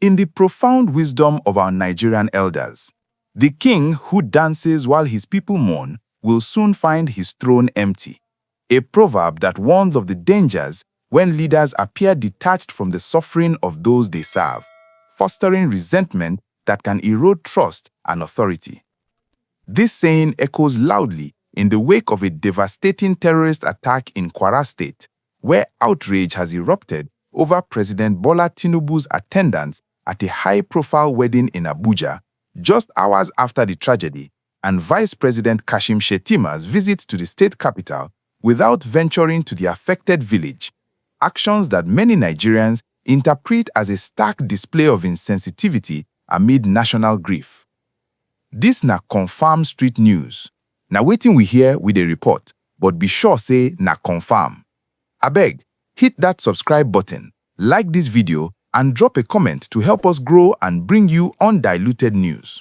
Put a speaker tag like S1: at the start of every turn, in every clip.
S1: In the profound wisdom of our Nigerian elders, the king who dances while his people mourn will soon find his throne empty. A proverb that warns of the dangers when leaders appear detached from the suffering of those they serve, fostering resentment that can erode trust and authority. This saying echoes loudly in the wake of a devastating terrorist attack in Kwara State, where outrage has erupted over President Bola Tinubu's attendance at a high-profile wedding in Abuja just hours after the tragedy, and Vice President Shettima's visit to the state capital without venturing to the affected village, actions that many Nigerians interpret as a stark display of insensitivity amid national grief. This na confirm street news. Na wetin we hear with a report, but be sure say na confirm. Abeg, hit that subscribe button, like this video, and drop a comment to help us grow and bring you undiluted news.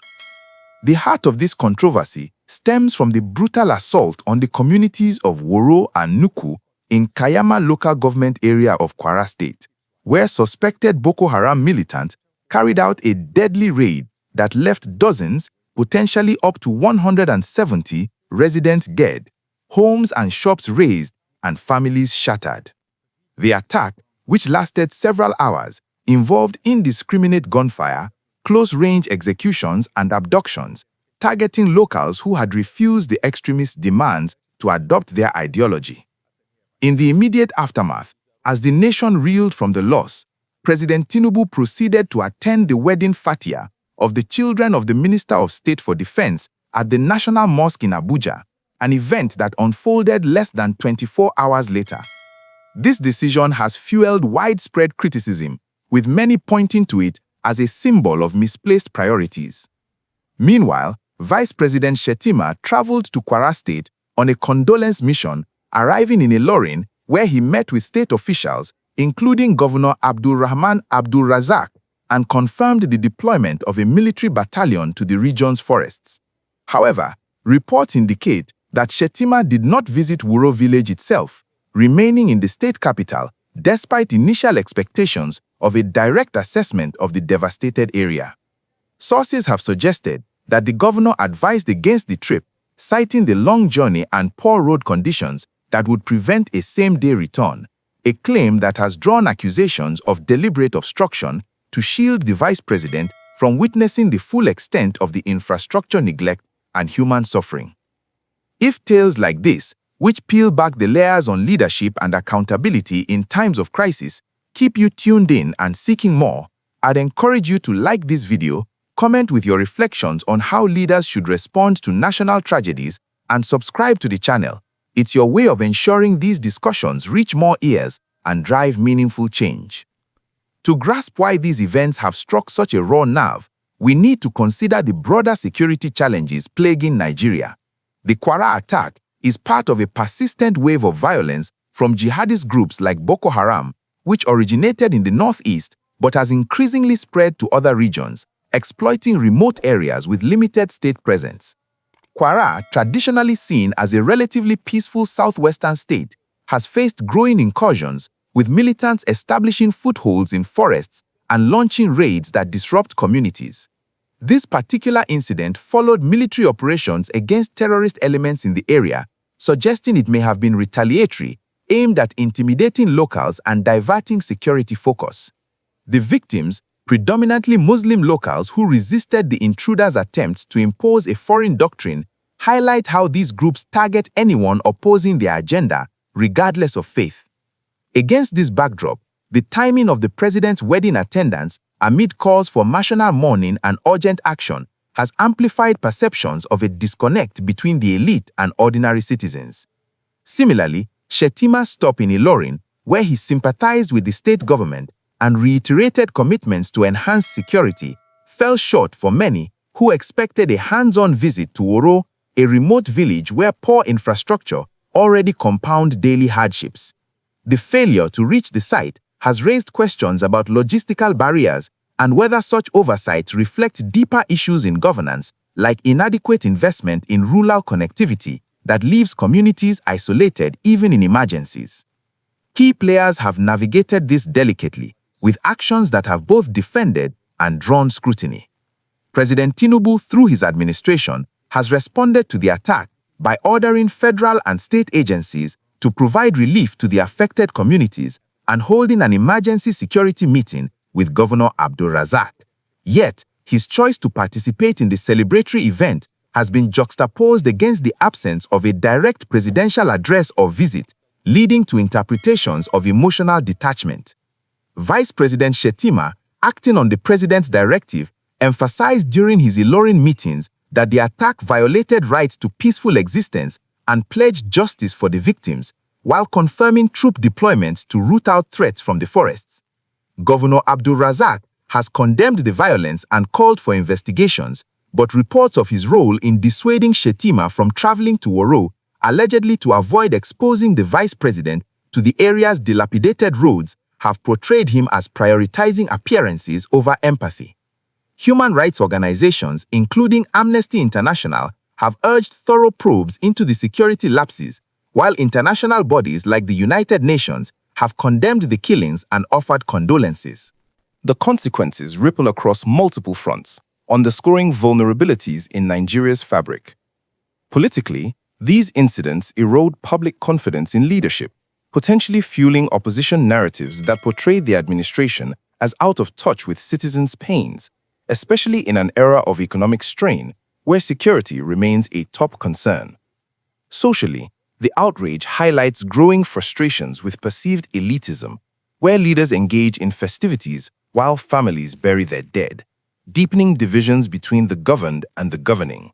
S1: The heart of this controversy stems from the brutal assault on the communities of Woro and Nuku in Kayama local government area of Kwara State, where suspected Boko Haram militants carried out a deadly raid that left dozens, potentially up to 170 residents dead, homes and shops razed, and families shattered. The attack, which lasted several hours, involved indiscriminate gunfire, close-range executions, and abductions, targeting locals who had refused the extremist demands to adopt their ideology. In the immediate aftermath, as the nation reeled from the loss, President Tinubu proceeded to attend the wedding fatia of the children of the Minister of State for Defense at the National Mosque in Abuja, an event that unfolded less than 24 hours later. This decision has fueled widespread criticism, with many pointing to it as a symbol of misplaced priorities. Meanwhile, Vice President Shettima traveled to Kwara State on a condolence mission, arriving in Ilorin, where he met with state officials, including Governor Abdulrahman Abdulrazak, and confirmed the deployment of a military battalion to the region's forests. However, reports indicate that Shettima did not visit Woro village itself, remaining in the state capital despite initial expectations of a direct assessment of the devastated area. Sources have suggested that the governor advised against the trip, citing the long journey and poor road conditions that would prevent a same-day return, a claim that has drawn accusations of deliberate obstruction to shield the vice president from witnessing the full extent of the infrastructure neglect and human suffering. If tales like this, which peel back the layers on leadership and accountability in times of crisis, keep you tuned in and seeking more, I'd encourage you to like this video, comment with your reflections on how leaders should respond to national tragedies, and subscribe to the channel. It's your way of ensuring these discussions reach more ears and drive meaningful change. To grasp why these events have struck such a raw nerve, we need to consider the broader security challenges plaguing Nigeria. The Kwara attack is part of a persistent wave of violence from jihadist groups like Boko Haram, which originated in the northeast but has increasingly spread to other regions, exploiting remote areas with limited state presence. Kwara, traditionally seen as a relatively peaceful southwestern state, has faced growing incursions, with militants establishing footholds in forests and launching raids that disrupt communities. This particular incident followed military operations against terrorist elements in the area, suggesting it may have been retaliatory, aimed at intimidating locals and diverting security focus. The victims, predominantly Muslim locals who resisted the intruders' attempts to impose a foreign doctrine, highlight how these groups target anyone opposing their agenda, regardless of faith. Against this backdrop, the timing of the president's wedding attendance, amid calls for national mourning and urgent action, has amplified perceptions of a disconnect between the elite and ordinary citizens. Similarly, Shettima's stop in Ilorin, where he sympathized with the state government and reiterated commitments to enhance security, fell short for many who expected a hands-on visit to Woro, a remote village where poor infrastructure already compound daily hardships. The failure to reach the site has raised questions about logistical barriers and whether such oversight reflect deeper issues in governance, like inadequate investment in rural connectivity that leaves communities isolated even in emergencies. Key players have navigated this delicately, with actions that have both defended and drawn scrutiny. President Tinubu, through his administration, has responded to the attack by ordering federal and state agencies to provide relief to the affected communities and holding an emergency security meeting with Governor Abdul Razak. Yet, his choice to participate in the celebratory event has been juxtaposed against the absence of a direct presidential address or visit, leading to interpretations of emotional detachment. Vice President Shettima, acting on the president's directive, emphasized during his Ilorin meetings that the attack violated rights to peaceful existence and pledged justice for the victims, while confirming troop deployment to root out threats from the forests. Governor Abdul Razak has condemned the violence and called for investigations, but reports of his role in dissuading Shettima from traveling to Woro, allegedly to avoid exposing the vice president to the area's dilapidated roads, have portrayed him as prioritizing appearances over empathy. Human rights organizations, including Amnesty International, have urged thorough probes into the security lapses, while international bodies like the United Nations have condemned the killings and offered condolences. The consequences ripple across multiple fronts, underscoring vulnerabilities in Nigeria's fabric. Politically, these incidents erode public confidence in leadership, potentially fueling opposition narratives that portray the administration as out of touch with citizens' pains, especially in an era of economic strain where security remains a top concern. Socially, the outrage highlights growing frustrations with perceived elitism, where leaders engage in festivities while families bury their dead, deepening divisions between the governed and the governing.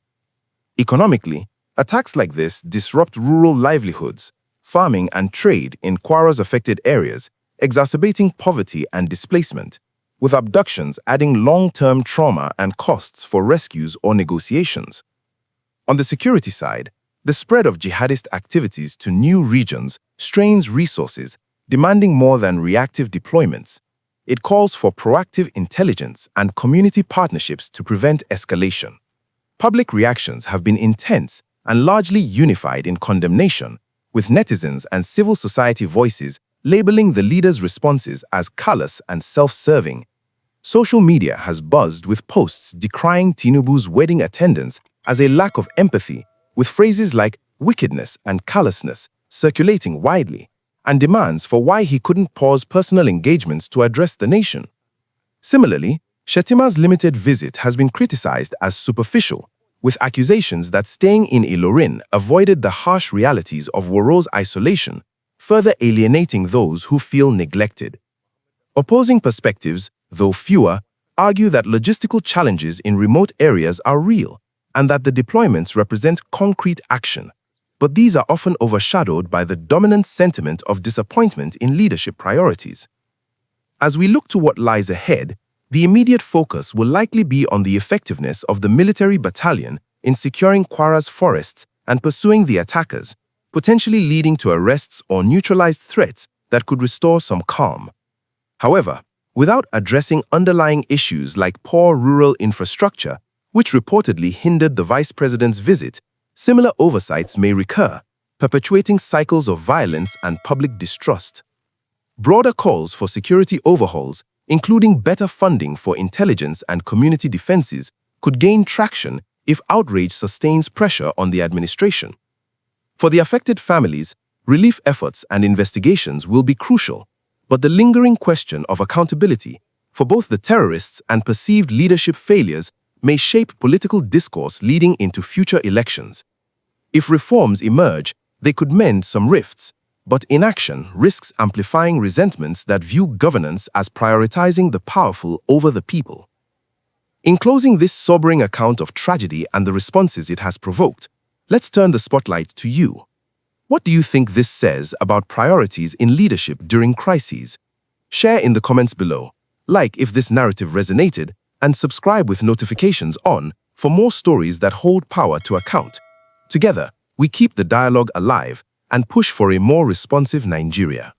S1: Economically, attacks like this disrupt rural livelihoods, farming and trade in Kwara's affected areas, exacerbating poverty and displacement, with abductions adding long-term trauma and costs for rescues or negotiations. On the security side, the spread of jihadist activities to new regions strains resources, demanding more than reactive deployments. It calls for proactive intelligence and community partnerships to prevent escalation. Public reactions have been intense and largely unified in condemnation, with netizens and civil society voices labeling the leaders' responses as callous and self-serving. Social media has buzzed with posts decrying Tinubu's wedding attendance as a lack of empathy, with phrases like wickedness and callousness circulating widely, and demands for why he couldn't pause personal engagements to address the nation. Similarly, Shettima's limited visit has been criticized as superficial, with accusations that staying in Ilorin avoided the harsh realities of Woro's isolation, further alienating those who feel neglected. Opposing perspectives, though fewer, argue that logistical challenges in remote areas are real and that the deployments represent concrete action, but these are often overshadowed by the dominant sentiment of disappointment in leadership priorities. As we look to what lies ahead, the immediate focus will likely be on the effectiveness of the military battalion in securing Kwara's forests and pursuing the attackers, potentially leading to arrests or neutralized threats that could restore some calm. However, without addressing underlying issues like poor rural infrastructure, which reportedly hindered the vice president's visit, similar oversights may recur, perpetuating cycles of violence and public distrust. Broader calls for security overhauls, including better funding for intelligence and community defenses, could gain traction if outrage sustains pressure on the administration. For the affected families, relief efforts and investigations will be crucial, but the lingering question of accountability for both the terrorists and perceived leadership failures may shape political discourse leading into future elections. If reforms emerge, they could mend some rifts, but inaction risks amplifying resentments that view governance as prioritizing the powerful over the people. In closing this sobering account of tragedy and the responses it has provoked, let's turn the spotlight to you. What do you think this says about priorities in leadership during crises? Share in the comments below, like if this narrative resonated, and subscribe with notifications on for more stories that hold power to account. Together, we keep the dialogue alive and push for a more responsive Nigeria.